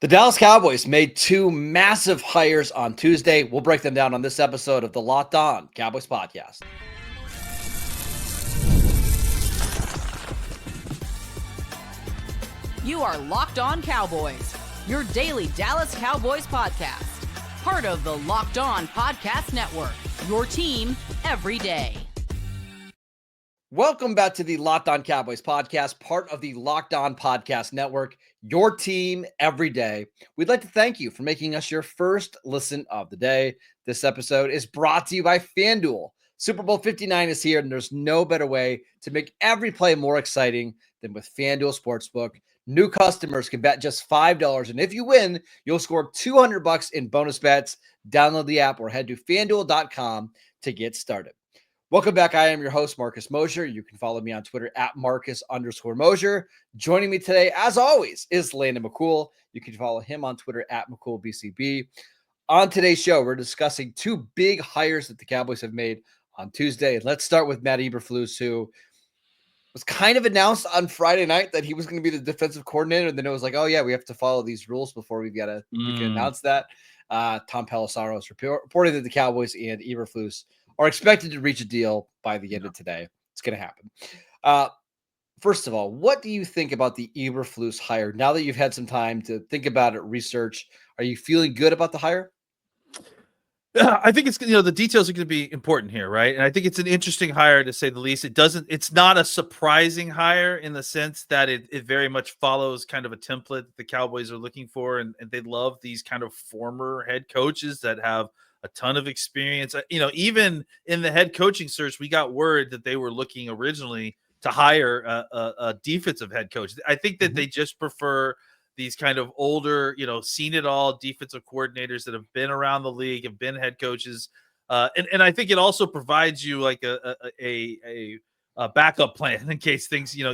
The Dallas Cowboys made two massive hires on Tuesday. We'll break them down on this episode of the Locked On Cowboys podcast. You are Locked On Cowboys, your daily Dallas Cowboys podcast. Part of the Locked On Podcast Network, your team every day. Welcome back to the Locked On Cowboys podcast, part of the Locked On Podcast Network, your team every day. We'd like to thank you for making us your first listen of the day. This episode is brought to you by FanDuel. Super Bowl 59 is here, and there's no better way to make every play more exciting than with FanDuel Sportsbook. New customers can bet just $5, and if you win, you'll score $200 in bonus bets. Download the app or head to FanDuel.com to get started. Welcome back. I am your host, Marcus Mosher. You can follow me on Twitter at Marcus_Mosher. Joining me today, as always, is Landon McCool. You can follow him on Twitter at McCoolBCB. On today's show, we're discussing two big hires that the Cowboys have made on Tuesday. Let's start with Matt Eberflus, who was kind of announced on Friday night that he was going to be the defensive coordinator. And then it was like, oh, yeah, we have to follow these rules before we can announce that. Tom Pelissero is reporting that the Cowboys and Eberflus are expected to reach a deal by the end of today. It's going to happen. First of all, what do you think about the Eberflus hire? Now that you've had some time to think about it, research, are you feeling good about the hire? I think it's, the details are going to be important here, right? And I think it's an interesting hire to say the least. It's not a surprising hire in the sense that it very much follows kind of a template that the Cowboys are looking for. And they love these kind of former head coaches that have a ton of experience. Even in the head coaching search, we got word that they were looking originally to hire a defensive head coach. I think that they just prefer these kind of older, seen it all defensive coordinators that have been around the league, have been head coaches. And I think it also provides you like a backup plan in case things, you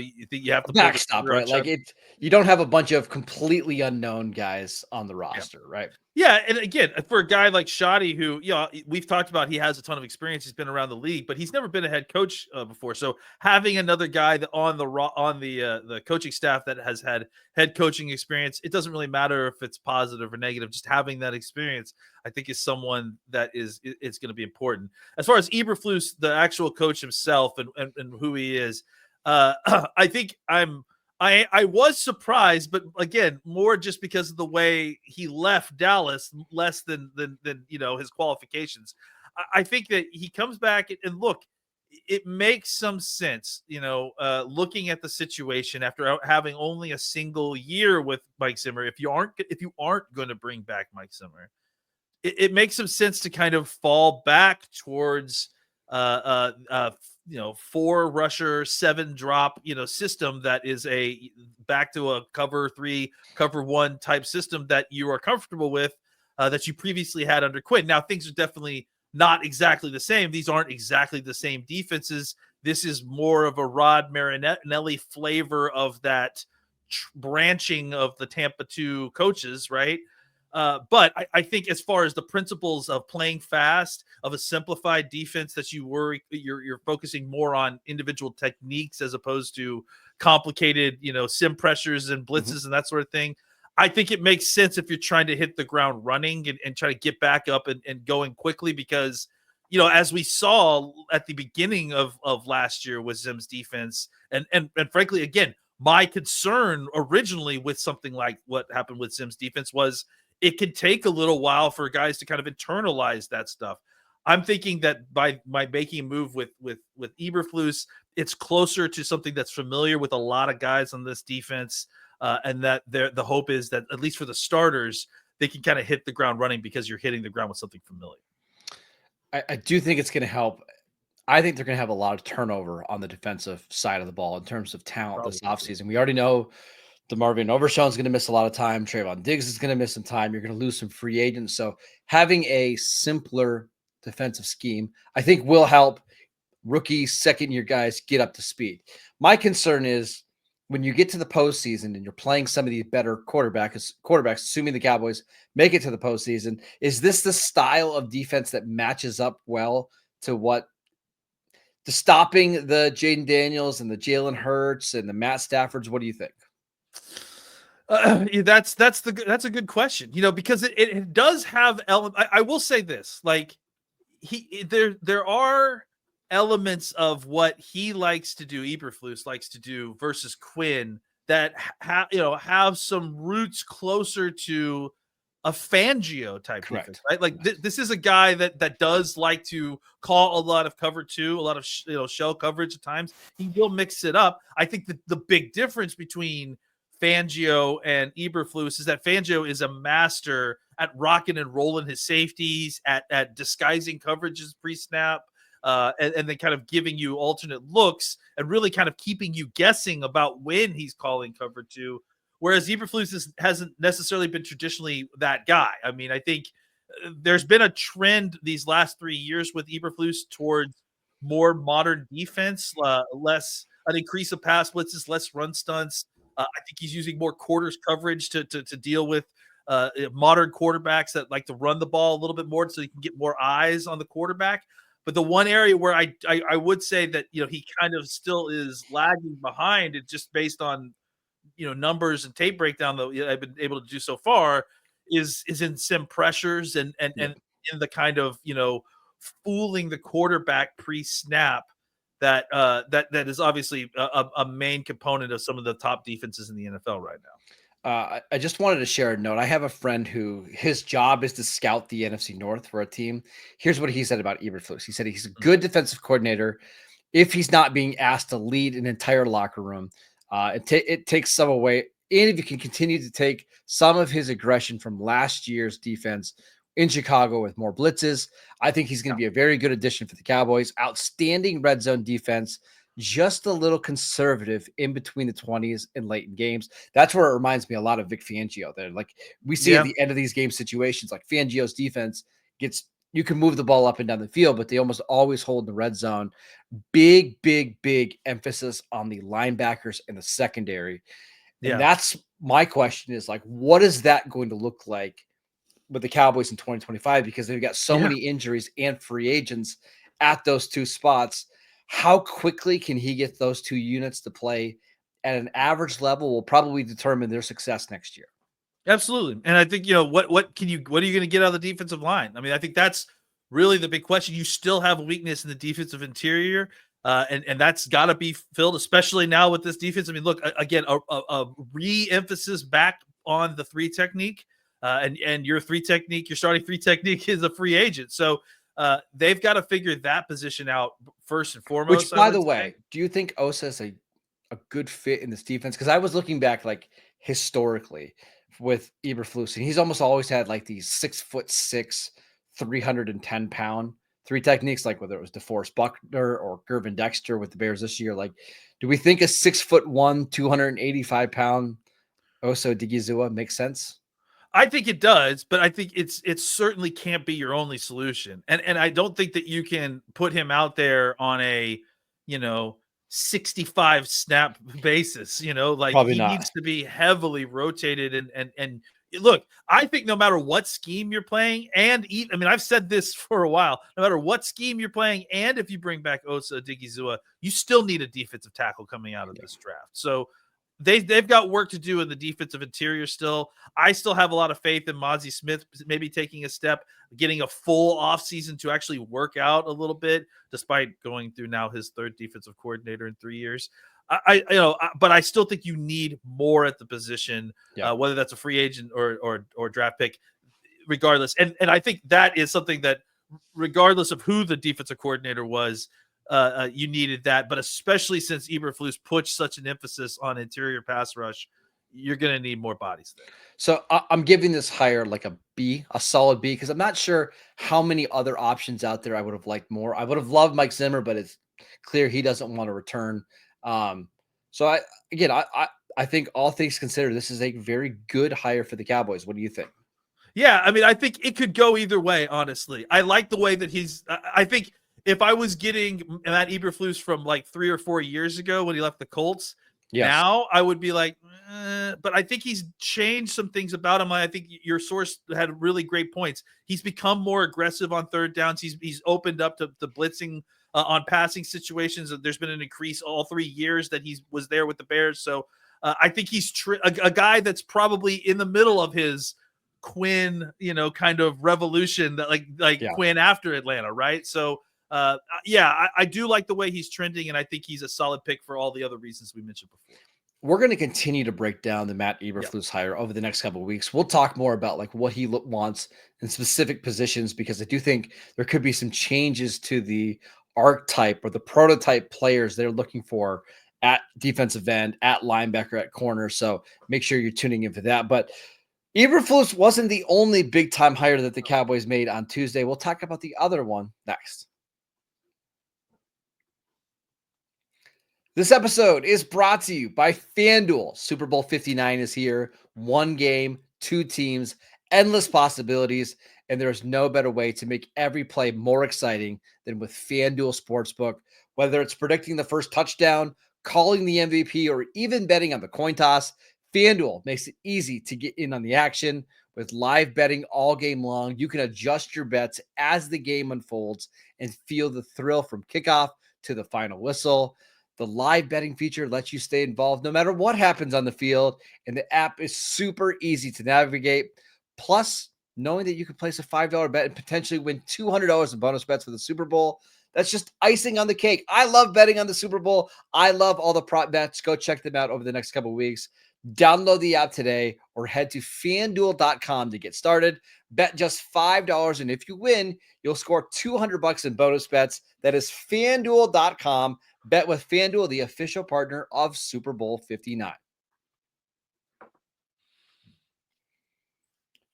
have to backstop, right? Like you don't have a bunch of completely unknown guys on the roster, right? Yeah, and again, for a guy like Shoddy, who we've talked about, he has a ton of experience. He's been around the league, but he's never been a head coach before. So having another guy that on the coaching staff that has had head coaching experience, it doesn't really matter if it's positive or negative. Just having that experience, I think, is someone that it's going to be important. As far as Eberflus, the actual coach himself, and who he is, I think I was surprised, but again, more just because of the way he left Dallas, less than his qualifications. I think that he comes back and look, it makes some sense, looking at the situation after having only a single year with Mike Zimmer. If you aren't going to bring back Mike Zimmer, it makes some sense to kind of fall back towards 4 rusher, 7 drop, system that is back to a cover 3, cover 1 type system that you are comfortable with, that you previously had under Quinn. Now, things are definitely not exactly the same. These aren't exactly the same defenses. This is more of a Rod Marinelli flavor of that branching of the Tampa 2 coaches, right? But I think as far as the principles of playing fast, of a simplified defense that you're focusing more on individual techniques as opposed to complicated, sim pressures and blitzes and that sort of thing. I think it makes sense if you're trying to hit the ground running and try to get back up and going quickly because, as we saw at the beginning of last year with Zim's defense, and frankly, again, my concern originally with something like what happened with Zim's defense was it could take a little while for guys to kind of internalize that stuff. I'm thinking that by making a move with Eberflus, it's closer to something that's familiar with a lot of guys on this defense, and that the hope is that at least for the starters, they can kind of hit the ground running because you're hitting the ground with something familiar. I do think it's going to help. I think they're going to have a lot of turnover on the defensive side of the ball in terms of talent this offseason. We already know DeMarvion Overshown is going to miss a lot of time. Trayvon Diggs is going to miss some time. You're going to lose some free agents. So having a simpler defensive scheme, I think, will help rookie second-year guys get up to speed. My concern is when you get to the postseason and you're playing some of these better quarterbacks, assuming the Cowboys make it to the postseason, is this the style of defense that matches up well to stopping the Jaden Daniels and the Jalen Hurts and the Matt Staffords? What do you think? That's a good question, because it does have I will say this, like there are elements of what he likes to do, Eberflus likes to do versus Quinn that have some roots closer to a Fangio type defense, Correct. right? Like this is a guy that does like to call a lot of cover two, a lot of shell coverage at times. He will mix it up. I think that the big difference between Fangio and Eberflus is that Fangio is a master at rocking and rolling his safeties, at disguising coverages pre-snap, and then kind of giving you alternate looks and really kind of keeping you guessing about when he's calling cover two. Whereas Eberflus hasn't necessarily been traditionally that guy. I mean, I think there's been a trend these last 3 years with Eberflus towards more modern defense, less an increase of pass blitzes, less run stunts. I think he's using more quarters coverage to deal with modern quarterbacks that like to run the ball a little bit more, so he can get more eyes on the quarterback. But the one area where I would say that he kind of still is lagging behind, it just based on numbers and tape breakdown that I've been able to do so far, is in sim pressures and in the kind of fooling the quarterback pre-snap that is obviously a main component of some of the top defenses in the NFL right now. I just wanted to share a note. I have a friend who his job is to scout the NFC North for a team. Here's what he said about Eberflus. He said he's a good defensive coordinator if he's not being asked to lead an entire locker room. It takes some away. And if you can continue to take some of his aggression from last year's defense in Chicago with more blitzes, I think he's going to be a very good addition for the Cowboys. Outstanding red zone defense, just a little conservative in between the 20s and late in games. That's where it reminds me a lot of Vic Fangio there. Like we see at the end of these game situations, like Fangio's defense you can move the ball up and down the field, but they almost always hold the red zone. Big emphasis on the linebackers and the secondary. And that's my question is like, what is that going to look like with the Cowboys in 2025? Because they've got so many injuries and free agents at those two spots. How quickly can he get those two units to play at an average level will probably determine their success next year. Absolutely. And I think, what are you going to get out of the defensive line? I mean, I think that's really the big question. You still have a weakness in the defensive interior, and that's got to be filled, especially now with this defense. I mean, look, again, a re-emphasis back on the three technique, and your starting three technique is a free agent. So they've got to figure that position out first and foremost. Which, by the way, do you think Osa is a good fit in this defense? Because I was looking back, like historically with Eberflus, and he's almost always had like these 6'6", 310-pound three techniques, like whether it was DeForest Buckner or Gervin Dexter with the Bears this year. Like, do we think a 6'1", 285-pound Osa Odighizuwa makes sense? I think it does, but I think it certainly can't be your only solution. And I don't think that you can put him out there on a, 65 snap basis, like Probably he not. needs to be heavily rotated. And look, I think no matter what scheme you're playing, I've said this for a while, no matter what scheme you're playing, and if you bring back Osa Odighizuwa, you still need a defensive tackle coming out of this draft. So they've got work to do in the defensive interior still. I still have a lot of faith in Mozzie Smith maybe taking a step, getting a full offseason to actually work out a little bit, despite going through now his third defensive coordinator in 3 years. But I still think you need more at the position, whether that's a free agent or draft pick, regardless. And I think that is something that, regardless of who the defensive coordinator was, you needed that, but especially since Eberflus put such an emphasis on interior pass rush, you're going to need more bodies there. So I'm giving this hire like a B, a solid B, because I'm not sure how many other options out there I would have liked more. I would have loved Mike Zimmer, but it's clear he doesn't want to return. So I think all things considered, this is a very good hire for the Cowboys. What do you think? Yeah, I think it could go either way, honestly. I like the way that I think if I was getting Matt Eberflus from like 3 or 4 years ago when he left the Colts, now I would be like, but I think he's changed some things about him. I think your source had really great points. He's become more aggressive on third downs. He's opened up to blitzing on passing situations. There's been an increase all 3 years that he was there with the Bears. So I think he's a guy that's probably in the middle of his Quinn, kind of revolution that like Quinn after Atlanta, right? So I do like the way he's trending, and I think he's a solid pick for all the other reasons we mentioned before. We're going to continue to break down the Matt Eberflus hire over the next couple of weeks. We'll talk more about like what he wants in specific positions, because I do think there could be some changes to the archetype or the prototype players they're looking for at defensive end, at linebacker, at corner. So make sure you're tuning in for that. But Eberflus wasn't the only big-time hire that the Cowboys made on Tuesday. We'll talk about the other one next. This episode is brought to you by FanDuel. Super Bowl 59 is here. One game, two teams, endless possibilities, and there's no better way to make every play more exciting than with FanDuel Sportsbook. Whether it's predicting the first touchdown, calling the MVP, or even betting on the coin toss, FanDuel makes it easy to get in on the action. With live betting all game long, you can adjust your bets as the game unfolds and feel the thrill from kickoff to the final whistle. The live betting feature lets you stay involved no matter what happens on the field, and the app is super easy to navigate. Plus, knowing that you can place a $5 bet and potentially win $200 in bonus bets for the Super Bowl, that's just icing on the cake. I love betting on the Super Bowl. I love all the prop bets. Go check them out over the next couple of weeks. Download the app today or head to FanDuel.com to get started. Bet just $5, and if you win, you'll score $200 in bonus bets. That is FanDuel.com. Bet with FanDuel, the official partner of Super Bowl 59.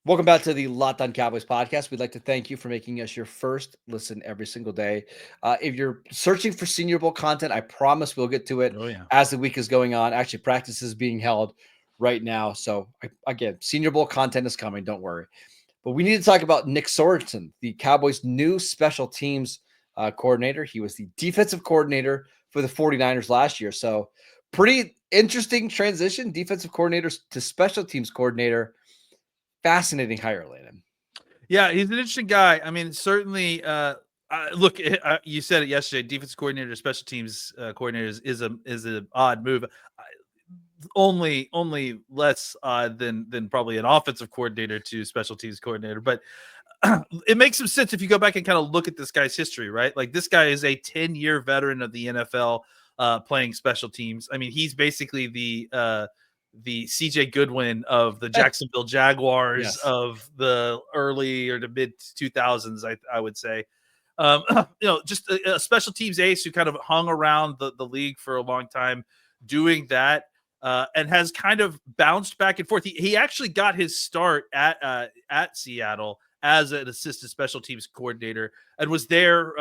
Welcome back to the Locked On Cowboys podcast. We'd like to thank you for making us your first listen every single day. If you're searching for Senior Bowl content, I promise we'll get to it as the week is going on. Actually, practice is being held right now. So, again, Senior Bowl content is coming. Don't worry. But we need to talk about Nick Sorensen, the Cowboys' new special teams coordinator. He was the defensive coordinator for the 49ers last year. So, pretty interesting transition, defensive coordinator to special teams coordinator. Fascinating hire, Landon. Yeah, he's an interesting guy. I mean, certainly, look, you said it yesterday. Defensive coordinator to special teams coordinators is an odd move. Only less odd than probably an offensive coordinator to special teams coordinator. But it makes some sense if you go back and kind of look at this guy's history, right? Like, this guy is a 10-year veteran of the NFL playing special teams. I mean, he's basically the CJ Goodwin of the Jacksonville Jaguars of the early or the mid 2000s, I would say. Just a special teams ace who kind of hung around the league for a long time doing that, and has kind of bounced back and forth. He actually got his start at Seattle as an assistant special teams coordinator and was there,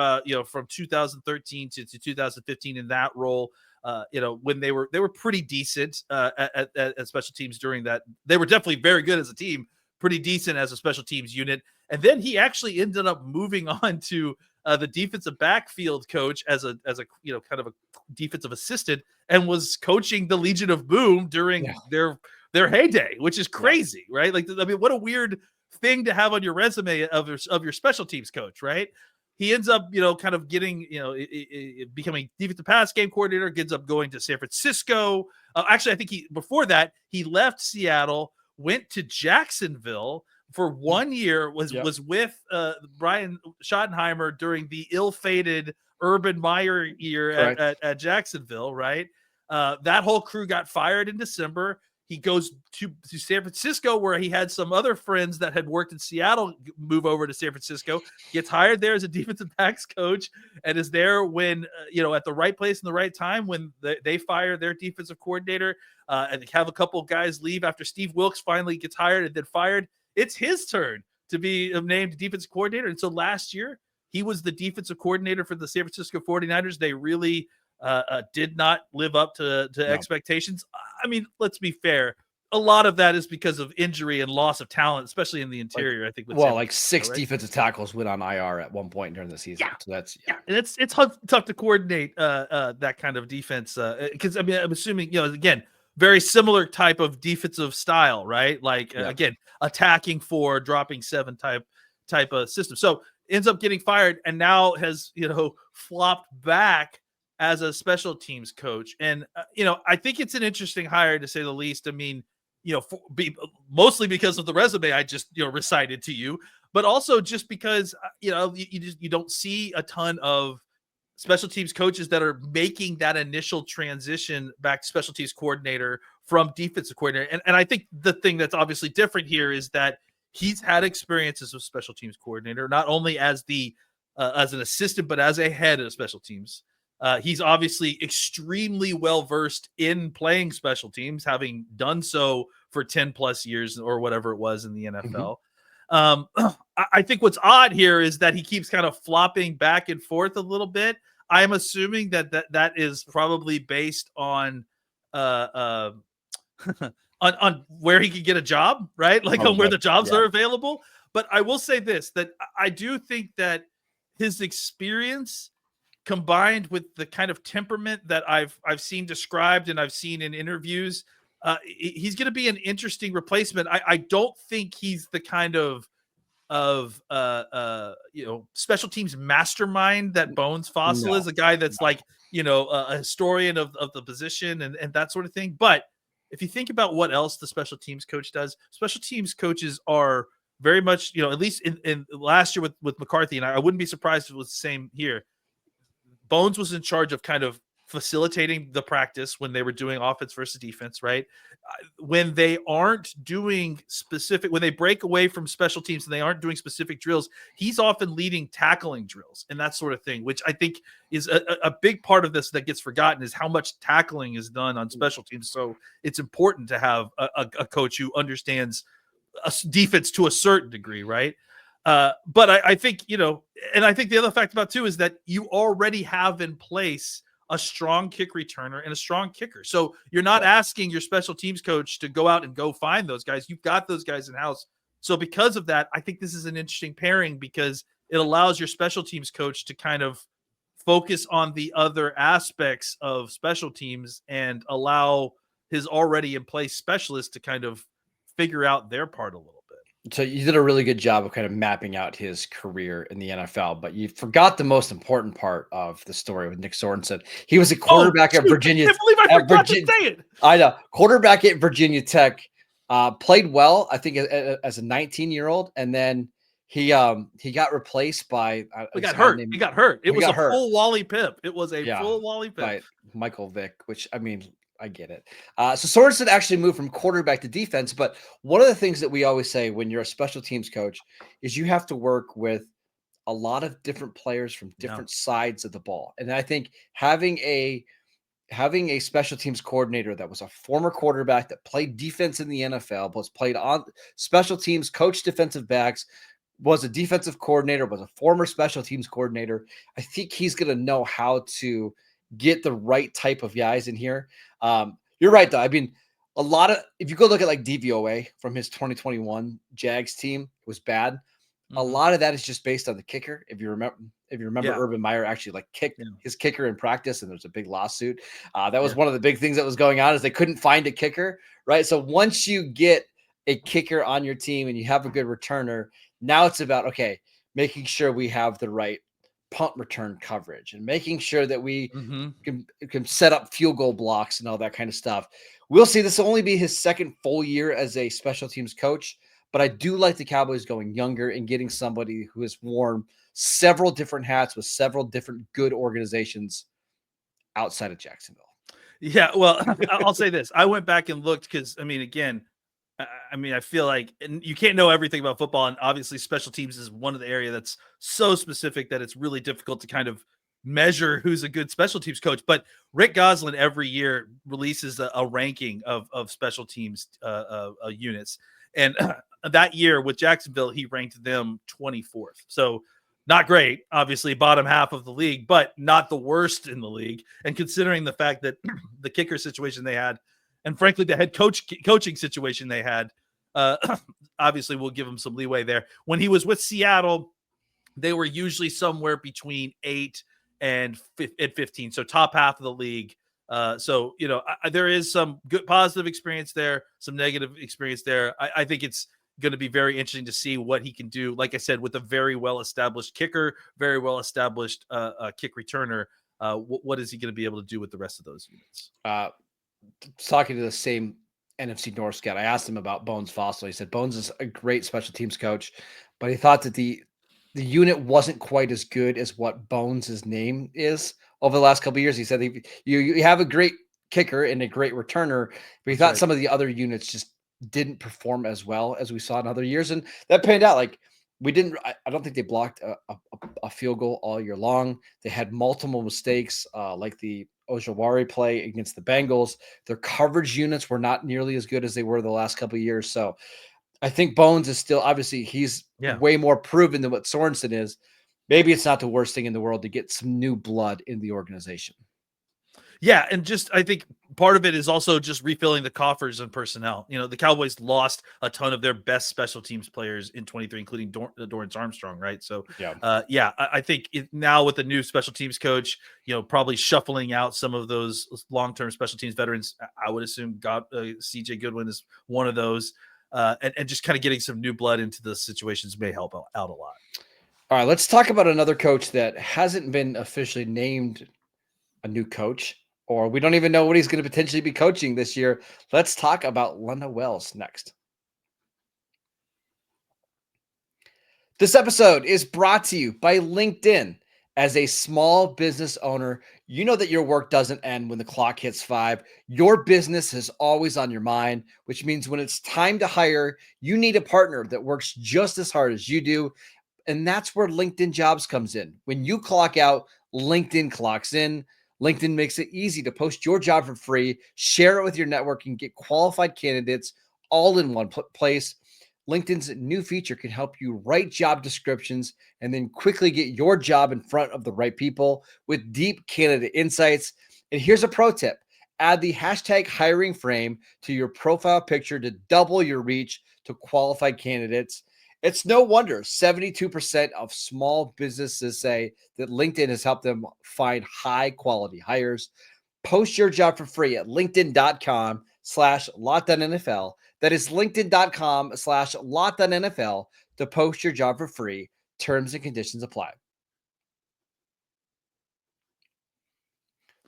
from 2013 to 2015 in that role. When they were pretty decent at special teams during that. They were definitely very good as a team, pretty decent as a special teams unit. And then he actually ended up moving on to the defensive backfield coach as a kind of a defensive assistant, and was coaching the Legion of Boom during their heyday, which is crazy, right? Like, I mean, what a weird thing to have on your resume of your special teams coach, right? He ends up, kind of getting, becoming defensive pass game coordinator, ends up going to San Francisco. Actually, I think before that, he left Seattle, went to Jacksonville for 1 year, was with Brian Schottenheimer during the ill-fated Urban Meyer year at Jacksonville, right? That whole crew got fired in December. He goes to San Francisco, where he had some other friends that had worked in Seattle move over to San Francisco, gets hired there as a defensive backs coach, and is there when, at the right place in the right time when they fire their defensive coordinator, and have a couple of guys leave after Steve Wilkes finally gets hired and then fired. It's his turn to be named defensive coordinator. And so last year, he was the defensive coordinator for the San Francisco 49ers. They really did not live up to expectations. I mean, let's be fair. A lot of that is because of injury and loss of talent, especially in the interior. I think. Like 6 defensive tackles went on IR at one point during the season. Yeah. So that's and it's tough to coordinate that kind of defense, because I mean, I'm assuming, again, very similar type of defensive style, right? Like again, attacking 4, dropping 7 type of system. So ends up getting fired, and now has flopped back as a special teams coach. And, I think it's an interesting hire, to say the least. I mean, mostly because of the resume I just, recited to you, but also just because, you don't see a ton of special teams coaches that are making that initial transition back to special teams coordinator from defensive coordinator. And I think the thing that's obviously different here is that he's had experiences with special teams coordinator, not only as as an assistant, but as a head of special teams. He's obviously extremely well-versed in playing special teams, having done so for 10 plus years or whatever it was in the NFL. I think what's odd here is that he keeps kind of flopping back and forth a little bit. I'm assuming that is probably based on on where he could get a job, right? Like on where the jobs are available. But I will say this, that I do think that his experience combined with the kind of temperament that I've seen described and I've seen in interviews, he's going to be an interesting replacement. I don't think he's the kind of special teams mastermind that Bones Fassel is, a guy that's like, a historian of the position and that sort of thing. But if you think about what else the special teams coach does, special teams coaches are very much, at least in last year with McCarthy, and I wouldn't be surprised if it was the same here. Bones was in charge of kind of facilitating the practice when they were doing offense versus defense, right? When they aren't doing when they break away from special teams and they aren't doing specific drills, he's often leading tackling drills and that sort of thing, which I think is a big part of this that gets forgotten, is how much tackling is done on special teams. So it's important to have a coach who understands defense to a certain degree, right? But I think, and I think the other fact about too is that you already have in place a strong kick returner and a strong kicker. So you're not asking your special teams coach to go out and go find those guys. You've got those guys in house. So because of that, I think this is an interesting pairing because it allows your special teams coach to kind of focus on the other aspects of special teams and allow his already in place specialist to kind of figure out their part a little bit. So you did a really good job of kind of mapping out his career in the NFL, but you forgot the most important part of the story with Nick Sorensen. He was a quarterback at Virginia. I can't believe I forgot to say it. I know. Quarterback at Virginia Tech, played well, I think, as a 19-year-old, and then he got replaced by He got hurt. It was a full Wally Pip. It was a full Wally Pip. By Michael Vick, which, I mean, I get it. So Sorensen actually moved from quarterback to defense. But one of the things that we always say when you're a special teams coach is you have to work with a lot of different players from different sides of the ball. And I think having a special teams coordinator that was a former quarterback that played defense in the NFL, was played on special teams, coached defensive backs, was a defensive coordinator, was a former special teams coordinator. I think he's going to know how to get the right type of guys in here. You're right, though. I mean, if you go look at like DVOA from his 2021 Jags team, it was bad. Mm-hmm. A lot of that is just based on the kicker. If you remember, Urban Meyer actually like kicked his kicker in practice, and there's a big lawsuit. That was one of the big things that was going on, is they couldn't find a kicker, right? So once you get a kicker on your team and you have a good returner, now it's about, okay, making sure we have the right punt return coverage and making sure that we can set up field goal blocks and all that kind of stuff. We'll see. This will only be his second full year as a special teams coach, but I do like the Cowboys going younger and getting somebody who has worn several different hats with several different good organizations outside of Jacksonville. Yeah, well, I'll say this. I went back and looked because, I mean, again, I feel like, and you can't know everything about football, and obviously special teams is one of the area that's so specific that it's really difficult to kind of measure who's a good special teams coach. But Rick Gosselin every year releases a ranking of special teams units, and that year with Jacksonville, he ranked them 24th. So not great, obviously bottom half of the league, but not the worst in the league. And considering the fact that the kicker situation they had, and frankly, the head coaching situation they had, obviously we'll give him some leeway there. When he was with Seattle, they were usually somewhere between 8 and 15, so top half of the league. So, there is some good positive experience there, some negative experience there. I think it's going to be very interesting to see what he can do, like I said, with a very well-established kicker, very well-established kick returner. what is he going to be able to do with the rest of those units? Talking to the same NFC North scout, I asked him about Bones Fassel. He said Bones is a great special teams coach, but he thought that the unit wasn't quite as good as what Bones' name is over the last couple of years. He said you have a great kicker and a great returner, but he thought some of the other units just didn't perform as well as we saw in other years, and that panned out. Like I don't think they blocked a field goal all year long. They had multiple mistakes, like the Ojawari play against the Bengals. Their coverage units were not nearly as good as they were the last couple of years. So I think Bones is still, obviously he's way more proven than what Sorensen is. Maybe it's not the worst thing in the world to get some new blood in the organization. Yeah, and just I think part of it is also just refilling the coffers and personnel. The Cowboys lost a ton of their best special teams players in 23, including Dorrance Armstrong, right? So, I think now with the new special teams coach, probably shuffling out some of those long-term special teams veterans. I would assume CJ Goodwin is one of those, and just kind of getting some new blood into the situations may help out a lot. All right, let's talk about another coach that hasn't been officially named a new coach, or we don't even know what he's going to potentially be coaching this year. Let's talk about Lunda Wells next. This episode is brought to you by LinkedIn. As a small business owner, you know that your work doesn't end when the clock hits 5. Your business is always on your mind, which means when it's time to hire, you need a partner that works just as hard as you do. And that's where LinkedIn Jobs comes in. When you clock out, LinkedIn clocks in. LinkedIn makes it easy to post your job for free, share it with your network, and get qualified candidates all in one place. LinkedIn's new feature can help you write job descriptions and then quickly get your job in front of the right people with deep candidate insights. And here's a pro tip. Add the hashtag hiring frame to your profile picture to double your reach to qualified candidates. It's no wonder 72% of small businesses say that LinkedIn has helped them find high quality hires. Post your job for free at linkedin.com/LockedOnNFL. That is linkedin.com/LockedOnNFL to post your job for free. Terms and conditions apply.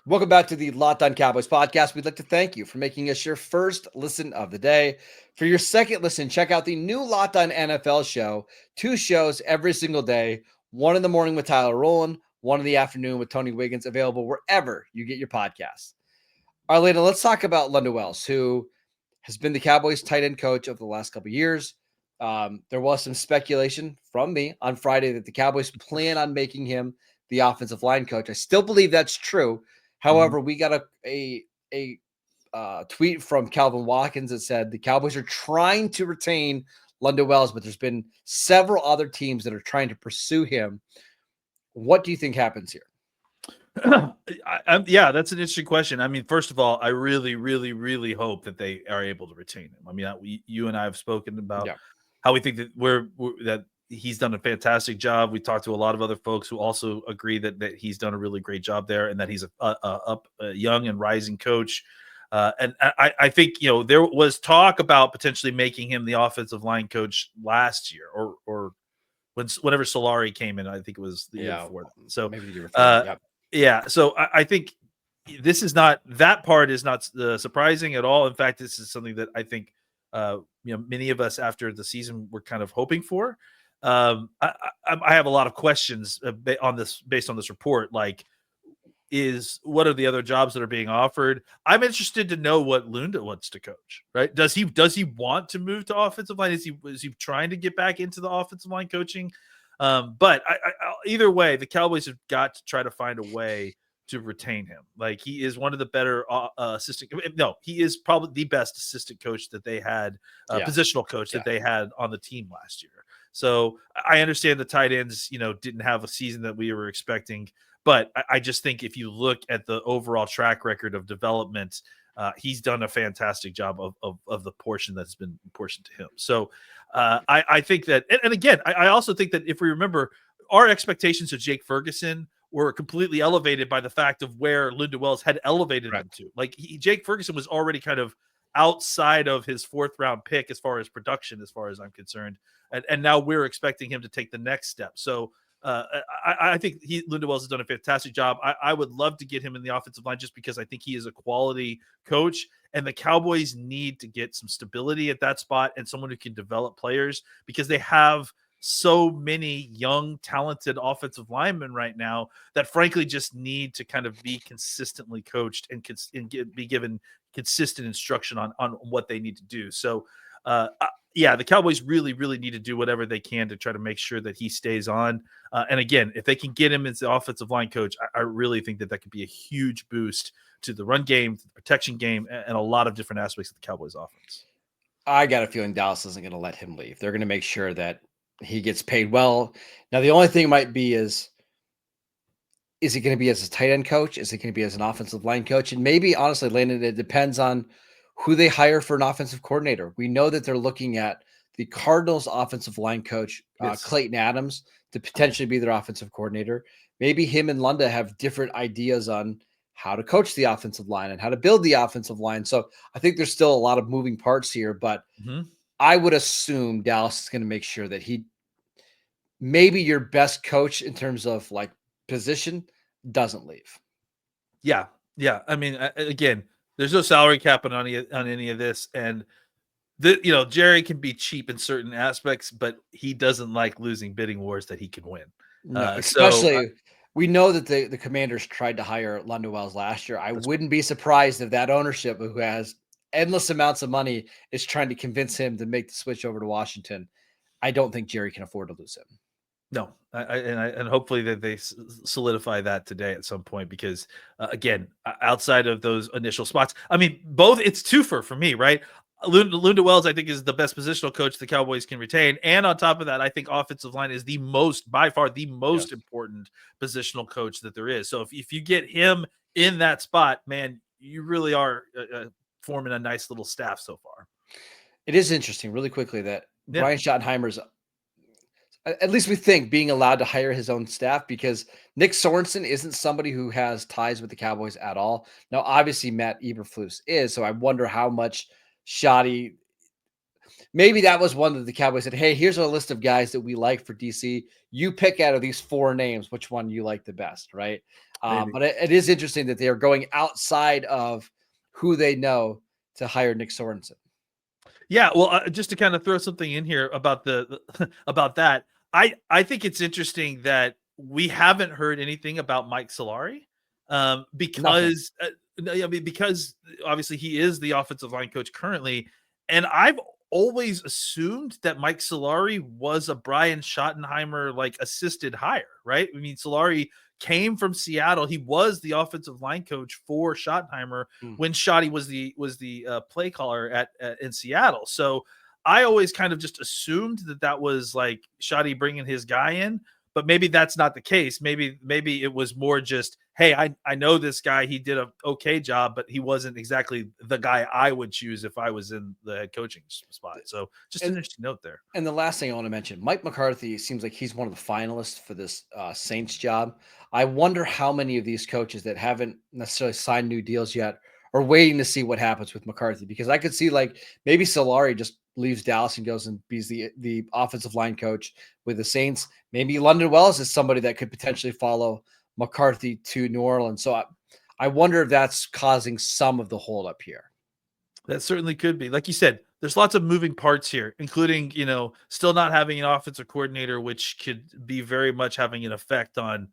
Welcome back to the Locked On Cowboys podcast. We'd like to thank you for making us your first listen of the day. For your second listen, check out the new Locked On NFL show. 2 shows every single day. 1 in the morning with Tyler Rowland, 1 in the afternoon with Tony Wiggins, available wherever you get your podcasts. All right, Lena, let's talk about Lunda Wells, who has been the Cowboys tight end coach over the last couple of years. There was some speculation from me on Friday that the Cowboys plan on making him the offensive line coach. I still believe that's true. However, we got a tweet from Calvin Watkins that said the Cowboys are trying to retain Lunda Wells, but there's been several other teams that are trying to pursue him. What do you think happens here? Yeah, that's an interesting question. I mean, first of all, I really, really, really hope that they are able to retain him. I mean, you and I have spoken about how we think that that he's done a fantastic job. We talked to a lot of other folks who also agree that he's done a really great job there, and that he's a young and rising coach. And I think there was talk about potentially making him the offensive line coach last year, or whenever Solari came in. I think it was the year before that. So maybe the year before. Yeah. So I think this is not, that part is not surprising at all. In fact, this is something that I think many of us after the season were kind of hoping for. I have a lot of questions based on this report. Like, what are the other jobs that are being offered? I'm interested to know what Lunda wants to coach, right? Does he want to move to offensive line? Is he trying to get back into the offensive line coaching? But either way, the Cowboys have got to try to find a way to retain him. Like, he is one of the better assistant. No, he is probably the best assistant coach that they had, positional coach that they had on the team last year. So I understand the tight ends, didn't have a season that we were expecting, but I just think if you look at the overall track record of development, he's done a fantastic job of the portion that's been portioned to him. So I think that, and again, I also think that if we remember, our expectations of Jake Ferguson were completely elevated by the fact of where Lunda Wells had elevated him to. Like, Jake Ferguson was already kind of outside of his 4th round pick as far as production, as far as I'm concerned. And now we're expecting him to take the next step. So I think Lunda Wells has done a fantastic job. I would love to get him in the offensive line just because I think he is a quality coach, and the Cowboys need to get some stability at that spot and someone who can develop players because they have so many young, talented offensive linemen right now that frankly just need to kind of be consistently coached and be given consistent instruction on what they need to do. So, yeah, the Cowboys really, really need to do whatever they can to try to make sure that he stays on. And again, if they can get him as the offensive line coach, I really think that could be a huge boost to the run game, to the protection game, and a lot of different aspects of the Cowboys offense. I got a feeling Dallas isn't going to let him leave. They're going to make sure that he gets paid well. Now, the only thing might be is it going to be as a tight end coach? Is it going to be as an offensive line coach? And maybe, honestly, Landon, it depends on who they hire for an offensive coordinator. We know that they're looking at the Cardinals offensive line coach, Yes. Clayton Adams, to potentially be their offensive coordinator. Maybe him and Lunda have different ideas on how to coach the offensive line and how to build the offensive line. So I think there's still a lot of moving parts here, but I would assume Dallas is going to make sure that he, maybe your best coach in terms of like position, doesn't leave. Yeah. I mean, again, there's no salary cap on any of this, and Jerry can be cheap in certain aspects, but he doesn't like losing bidding wars that he can win. No, especially we know that the Commanders tried to hire Lunda Wells last year. I wouldn't be surprised if that ownership, who has endless amounts of money, is trying to convince him to make the switch over to Washington. I don't think Jerry can afford to lose him. No, and hopefully that they solidify that today at some point, because again, outside of those initial spots, I mean, both it's twofer for me, right? Lunda Wells, I think, is the best positional coach the Cowboys can retain, and on top of that, I think offensive line is by far the most important positional coach that there is. So if you get him in that spot, man, you really are forming a nice little staff so far. It is interesting, really quickly, that Brian Schottenheimer's, at least we think, being allowed to hire his own staff, because Nick Sorensen isn't somebody who has ties with the Cowboys at all. Now, obviously, Matt Eberflus is, so I wonder how much Schotty, maybe that was one that the Cowboys said, hey, here's a list of guys that we like for DC. You pick out of these 4 names which one you like the best, right? But it is interesting that they are going outside of who they know to hire Nick Sorensen. Yeah, well, just to kind of throw something in here about about that, I think it's interesting that we haven't heard anything about Mike Solari, because because obviously he is the offensive line coach currently, and I've always assumed that Mike Solari was a Brian Schottenheimer like assisted hire, right? I mean, Solari came from Seattle. He was the offensive line coach for Schottenheimer when Schotty was the play caller in Seattle. So I always kind of just assumed that was like Schotty bringing his guy in, but maybe that's not the case. Maybe it was more just, hey, I know this guy. He did an okay job, but he wasn't exactly the guy I would choose if I was in the head coaching spot. So just an interesting note there. And the last thing I want to mention, Mike McCarthy seems like he's one of the finalists for this Saints job. I wonder how many of these coaches that haven't necessarily signed new deals yet are waiting to see what happens with McCarthy, because I could see like maybe Solari just leaves Dallas and goes and be the offensive line coach with the Saints. Maybe Lunda Wells is somebody that could potentially follow McCarthy to New Orleans. So I wonder if that's causing some of the holdup here. That certainly could be. Like you said, there's lots of moving parts here, including, still not having an offensive coordinator, which could be very much having an effect on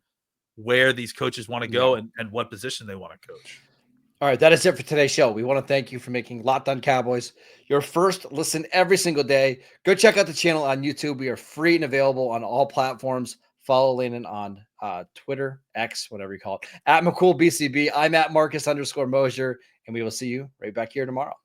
where these coaches want to go and what position they want to coach. All right, that is it for today's show. We want to thank you for making Locked On Cowboys your first listen every single day. Go check out the channel on YouTube. We are free and available on all platforms. Follow Landon on Twitter, X, whatever you call it, @McCoolBCB. I'm @Marcus_Mosier, and we will see you right back here tomorrow.